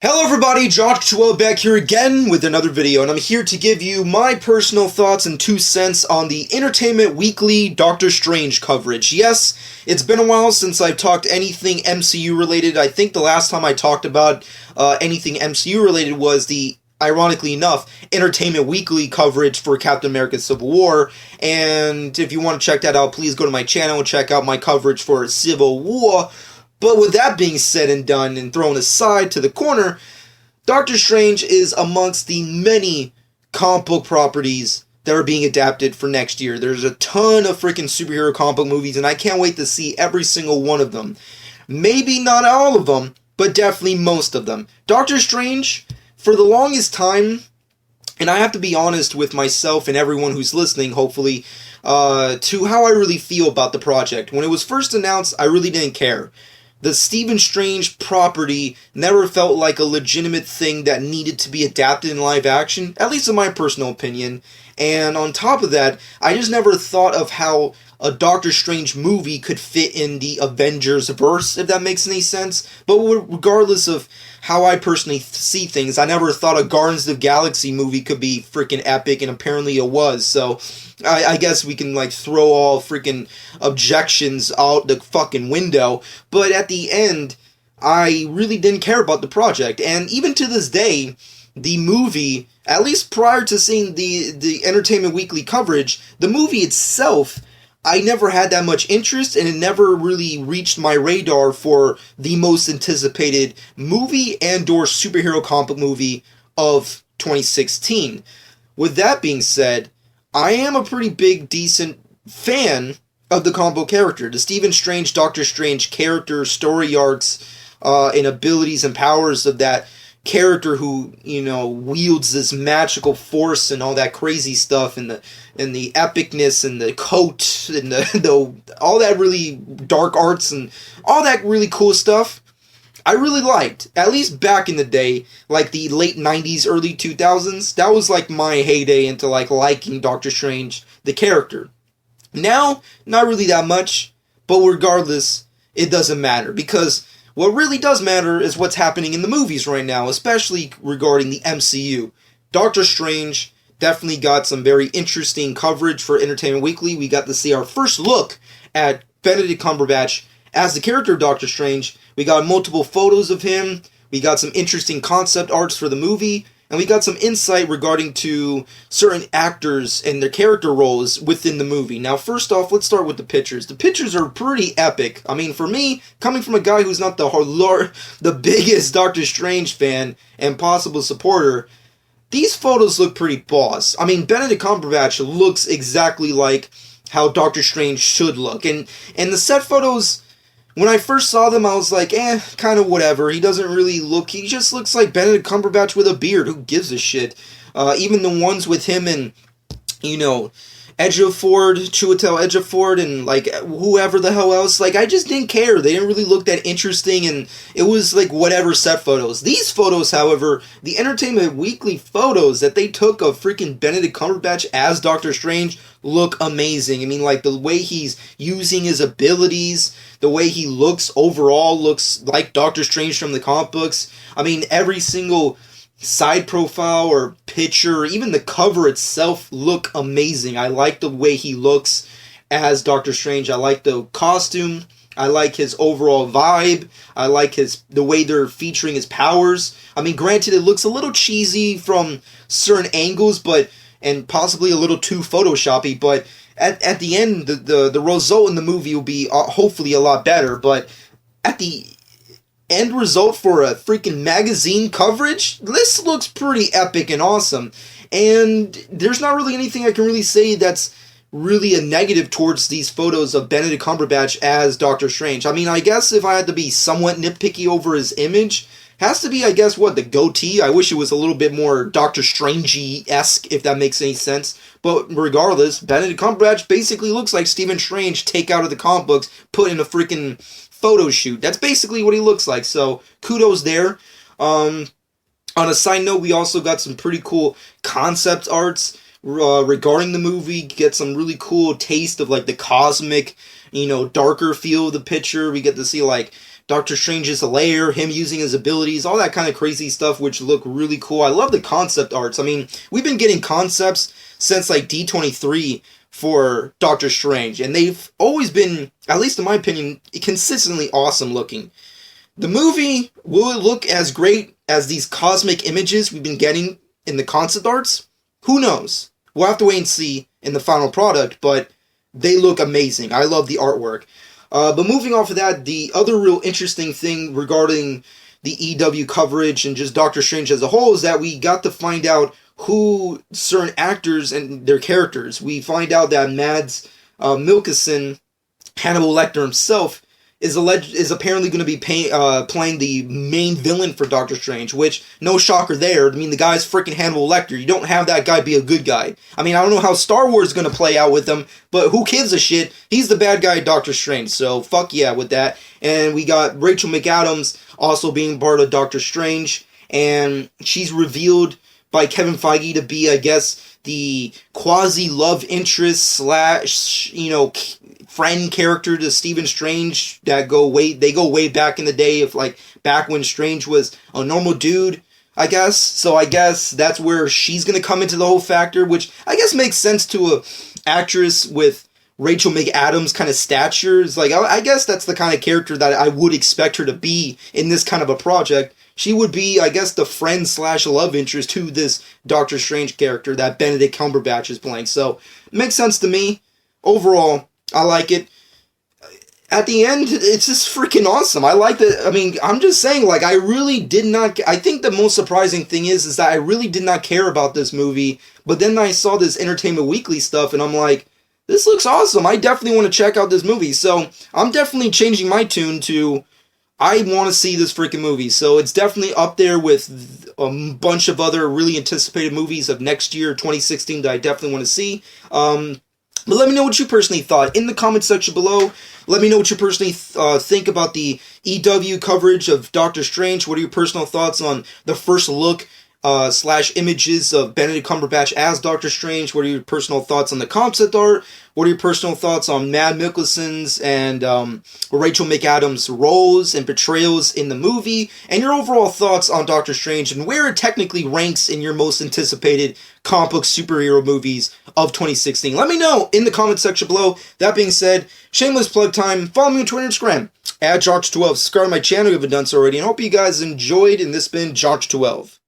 Hello everybody, Joshua back here again with another video, and I'm here to give you my personal thoughts and 2 cents on the Entertainment Weekly Doctor Strange coverage. Yes, it's been a while since I've talked anything MCU related. I think the last time I talked about anything MCU related was the, ironically enough, Entertainment Weekly coverage for Captain America Civil War, and if you want to check that out, please go to my channel and check out my coverage for Civil War. But with that being said and done and thrown aside to the corner, Doctor Strange is amongst the many comic book properties that are being adapted for next year. There's a ton of freaking superhero comic book movies, and I can't wait to see every single one of them. Maybe not all of them, but definitely most of them. Doctor Strange, for the longest time, and I have to be honest with myself and everyone who's listening, hopefully, to how I really feel about the project. When it was first announced, I really didn't care. The Stephen Strange property never felt like a legitimate thing that needed to be adapted in live action, at least in my personal opinion. And on top of that, I just never thought of how a Doctor Strange movie could fit in the Avengers verse, if that makes any sense. But regardless of how I personally see things, I never thought a Guardians of the Galaxy movie could be freaking epic, and apparently it was. So I guess we can like throw all freaking objections out the fucking window. But at the end, I really didn't care about the project. And even to this day, the movie, at least prior to seeing the Entertainment Weekly coverage, the movie itself, I never had that much interest, and it never really reached my radar for the most anticipated movie and/or superhero comic book movie of 2016. With that being said, I am a pretty big, decent fan of the comic book character. The Stephen Strange, Doctor Strange character, story arcs, and abilities and powers of that character who, you know, wields this magical force and all that crazy stuff, and the epicness and the coat and the all that really dark arts and all that really cool stuff, I really liked. At least back in the day, like the late 90s, early 2000s, that was like my heyday into like liking Doctor Strange, the character. Now, not really that much, but regardless, it doesn't matter, because what really does matter is what's happening in the movies right now, especially regarding the MCU. Doctor Strange definitely got some very interesting coverage for Entertainment Weekly. We got to see our first look at Benedict Cumberbatch as the character of Doctor Strange. We got multiple photos of him. We got some interesting concept arts for the movie. And we got some insight regarding to certain actors and their character roles within the movie. Now, first off, let's start with the pictures. The pictures are pretty epic. I mean, for me, coming from a guy who's not the biggest Doctor Strange fan and possible supporter, these photos look pretty boss. I mean, Benedict Cumberbatch looks exactly like how Doctor Strange should look. And the set photos, when I first saw them, I was like, kind of whatever. He doesn't really look, he just looks like Benedict Cumberbatch with a beard. Who gives a shit? Even the ones with him and, you know, Chiwetel Ejiofor, and like whoever the hell else, like I just didn't care. They didn't really look that interesting, and it was like whatever set photos. These photos, however, the Entertainment Weekly photos that they took of freaking Benedict Cumberbatch as Doctor Strange look amazing. I mean, like the way he's using his abilities, the way he looks overall looks like Doctor Strange from the comic books. I mean, every single side profile or picture, or even the cover itself look amazing. I like the way he looks as Doctor Strange. I like the costume. I like his overall vibe. I like the way they're featuring his powers. I mean, granted, it looks a little cheesy from certain angles, and possibly a little too photoshoppy, but at the end, the result in the movie will be hopefully a lot better. But at the end result for a freaking magazine coverage, this looks pretty epic and awesome. And there's not really anything I can really say that's really a negative towards these photos of Benedict Cumberbatch as Doctor Strange. I mean, I guess if I had to be somewhat nitpicky over his image, has to be, I guess, the goatee. I wish it was a little bit more Doctor Strangey-esque, if that makes any sense. But regardless, Benedict Cumberbatch basically looks like Stephen Strange take out of the comic books, put in a freaking photo shoot. That's basically what he looks like, so kudos there. On a side note, we also got some pretty cool concept arts regarding the movie. Get some really cool taste of like the cosmic, you know, darker feel of the picture. We get to see like Doctor Strange's lair, him using his abilities, all that kind of crazy stuff, which look really cool. I love the concept arts. I mean, we've been getting concepts since like D23 for Doctor Strange, and they've always been, at least in my opinion, consistently awesome looking. The movie, will it look as great as these cosmic images we've been getting in the concept arts? Who knows? We'll have to wait and see in the final product, but they look amazing. I love the artwork. But moving off of that, the other real interesting thing regarding the EW coverage and just Doctor Strange as a whole is that we got to find out who certain actors and their characters. We find out that Mads Mikkelsen, Hannibal Lecter himself, is apparently going to be playing the main villain for Doctor Strange, which, no shocker there. I mean, the guy's freaking Hannibal Lecter. You don't have that guy be a good guy. I mean, I don't know how Star Wars is going to play out with him, but who gives a shit? He's the bad guy, Doctor Strange, so fuck yeah with that. And we got Rachel McAdams also being part of Doctor Strange, and she's revealed by Kevin Feige to be, I guess, the quasi-love interest slash, friend character to Stephen Strange that go way back in the day, of like back when Strange was a normal dude, I guess. So I guess that's where she's gonna come into the whole factor, which I guess makes sense to a actress with Rachel McAdams kind of stature. It's like, I guess that's the kind of character that I would expect her to be in this kind of a project. She would be, I guess, the friend slash love interest to this Doctor Strange character that Benedict Cumberbatch is playing. So it makes sense to me. Overall, I like it. At the end, it's just freaking awesome. I like that. I mean, I'm just saying, like, I really did not... I think the most surprising thing is that I really did not care about this movie, but then I saw this Entertainment Weekly stuff, and I'm like, this looks awesome. I definitely want to check out this movie. So, I'm definitely changing my tune to, I want to see this freaking movie. So, it's definitely up there with a bunch of other really anticipated movies of next year, 2016, that I definitely want to see. But let me know what you personally thought in the comment section below. Let me know what you personally think about the EW coverage of Doctor Strange. What are your personal thoughts on the first look slash images of Benedict Cumberbatch as Doctor Strange? What are your personal thoughts on the concept art? What are your personal thoughts on Mads Mikkelsen's and Rachel McAdams' roles and portrayals in the movie? And your overall thoughts on Doctor Strange and where it technically ranks in your most anticipated comic book superhero movies of 2016. Let me know in the comment section below. That being said, shameless plug time. Follow me on Twitter and Instagram at Josh12. Subscribe to my channel if you haven't done so already. And I hope you guys enjoyed. And this has been Josh12.